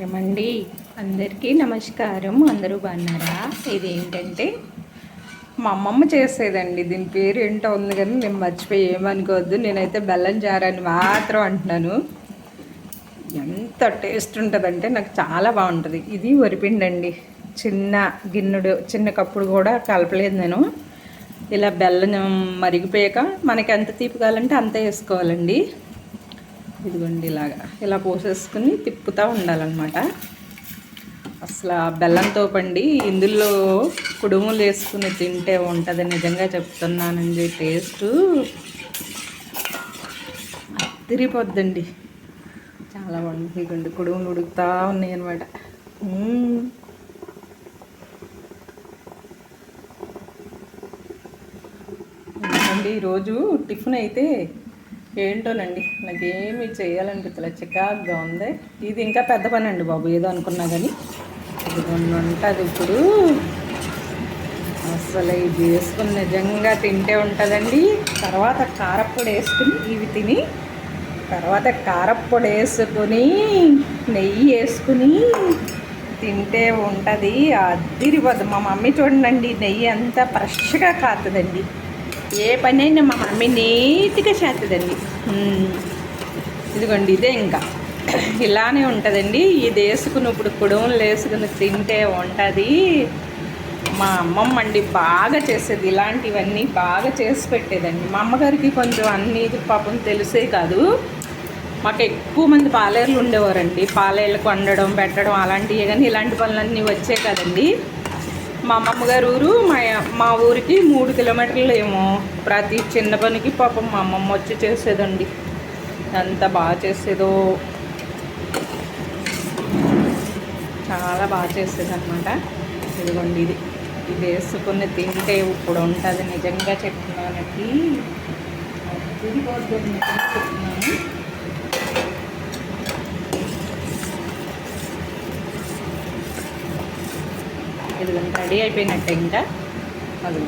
ఏమండి, అందరికీ నమస్కారం. అందరూ బాగున్నారా? ఇదేంటంటే మా అమ్మమ్మ చేసేదండి. దీని పేరు ఏంటో ఉంది కానీ నేను మర్చిపోయి ఏమనుకోవద్దు. నేనైతే బెల్లం జారని మాత్రం అంటున్నాను. ఎంత టేస్ట్ ఉంటుందంటే నాకు చాలా బాగుంటుంది. ఇది వరిపిండి అండి. చిన్న గిన్నెడు చిన్న కప్పుడు కూడా కలపలేదు నేను. ఇలా బెల్లం మరిగిపోయాక మనకి ఎంత తీపి కావాలంటే అంత వేసుకోవాలండి. ఇదిగోండి ఇలా పోసేసుకుని తిప్పుతూ ఉండాలన్నమాట. అసలు బెల్లంతో పండి ఇందులో కుడుములు వేసుకుని తింటే ఉంటుంది. నిజంగా చెప్తున్నానండి, టేస్టు తిరిగిపోద్దండి. చాలా బాగుంది. ఇదిగోండి కుడుములు ఉడుకుతూ ఉన్నాయి అన్నమాట. ఎందుకండి ఈరోజు టిఫిన్ అయితే ఏంటోనండి నాకేమి చేయాలనిపించలే, చికాగ్గా ఉంది. ఇది ఇంకా పెద్ద పని అండి బాబు, ఏదో అనుకున్నా కానీ ఇది కొన్ని ఉంటుంది. ఇప్పుడు అసలు ఇది వేసుకుని నిజంగా తింటే ఉంటుందండి. తర్వాత కారప్పొడి వేసుకుని ఇవి తిని తర్వాత కారప్పొడి వేసుకొని నెయ్యి వేసుకుని తింటే ఉంటుంది. అదిరిపోద్ది. మా మమ్మీ చూడండి, నెయ్యి అంతా ఫ్రెష్గా కాస్తుందండి. ఏ పని అయినా మా మమ్మీ నీట్గా చేస్తుందండి. ఇదిగోండి ఇదే ఇంకా ఇలానే ఉంటుందండి. ఇది వేసుకుని ఇప్పుడు కుడుములు వేసుకుని తింటే ఉంటుంది. మా అమ్మమ్మ అండి బాగా చేసేది, ఇలాంటివన్నీ బాగా చేసి పెట్టేదండి. మా అమ్మగారికి కొంచెం అన్నీ పాపం తెలిసే కాదు. మాకు ఎక్కువ మంది పాలేర్లు ఉండేవారండి. పాలేళ్ళకు వండడం పెట్టడం అలాంటివి, కానీ ఇలాంటి పనులన్నీ వచ్చే కదండి. మా అమ్మమ్మ గారు ఊరు మా ఊరికి 3 కిలోమీటర్లు ఏమో. ప్రతి చిన్న పనికి పాపం మా అమ్మమ్మ వచ్చి చేసేదండి. ఎంత బాగా చేసేదో, చాలా బాగా చేసేది అనమాట. ఇదిగోండి ఇది వేసుకుని తింటే ఇప్పుడు ఉంటుంది. నిజంగా చెప్తున్నానకి చెప్తున్నాను. ఇది రెడీ అయిపోయినట్టే. ఇంకా అది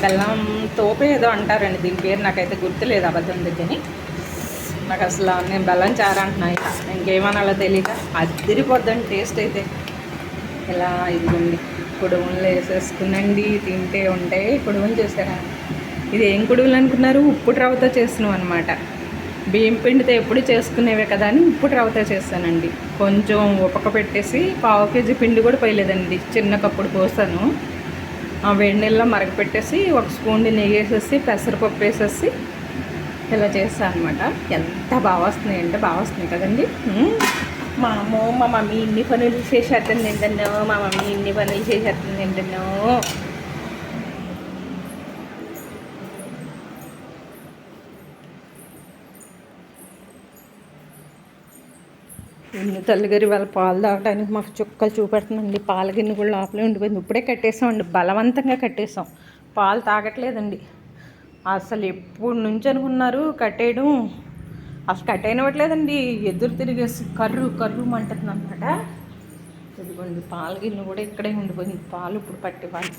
బెల్లం తోపే ఏదో అంటారండి దీని పేరు, నాకైతే గుర్తులేదు అబద్ధం దగ్గరని. నాకు అసలు నేను బెల్లం చారా అంటున్నాయి, ఇంకేమనాలో తెలియక అదిరిపోద్దండి టేస్ట్ అయితే. ఇలా ఇదిగోండి కుడుములు వేసేసుకునండి తింటే ఉంటాయి. కుడుములు చేశారా? ఇది ఏం కుడుములు అనుకున్నారు? ఉప్పు రవ్వతో చేసినాం అనమాట. బియ్యం పిండితో ఎప్పుడు చేసుకునేవే కదా అని ఉప్పుడు రవ్వతో చేస్తానండి. కొంచెం ఉపక పెట్టేసి 1/2 కేజీ పిండి కూడా పోయలేదండి, చిన్న కప్పుడు పోసాను. ఆ వేడి నీళ్ళలో మరగపెట్టేసి 1 స్పూన్ నెయ్యి వేసేసి పెసరపప్పు వేసేసి ఇలా చేస్తాను అనమాట. ఎంత బాగా వస్తున్నాయి అంటే బాగా వస్తున్నాయి కదండి. మా మమ్మీ ఇన్ని పనులు చేసేస్తుంది ఏంటన్నో, మా మమ్మీ ఇన్ని పనులు చేసేస్తుంది ఏంటన్నో. ఇన్ని తల్లిగారి వాళ్ళ పాలు తాగడానికి మాకు చుక్కలు చూపెడుతుందండి. పాల గిన్నె కూడా లోపలే ఉండిపోయింది. ఇప్పుడే కట్టేసామండి, బలవంతంగా కట్టేసాం. పాలు తాగట్లేదండి అసలు. ఎప్పుడు నుంచి అనుకున్నారు కట్టేయడం, అసలు కట్టేయనివ్వట్లేదండి. ఎదురు తిరిగేసి కర్రు అంటుంది అనమాట. ఇదిగోండి పాల గిన్నె కూడా ఇక్కడే ఉండిపోయింది. పాలు ఇప్పుడు పట్టేవాళ్ళు.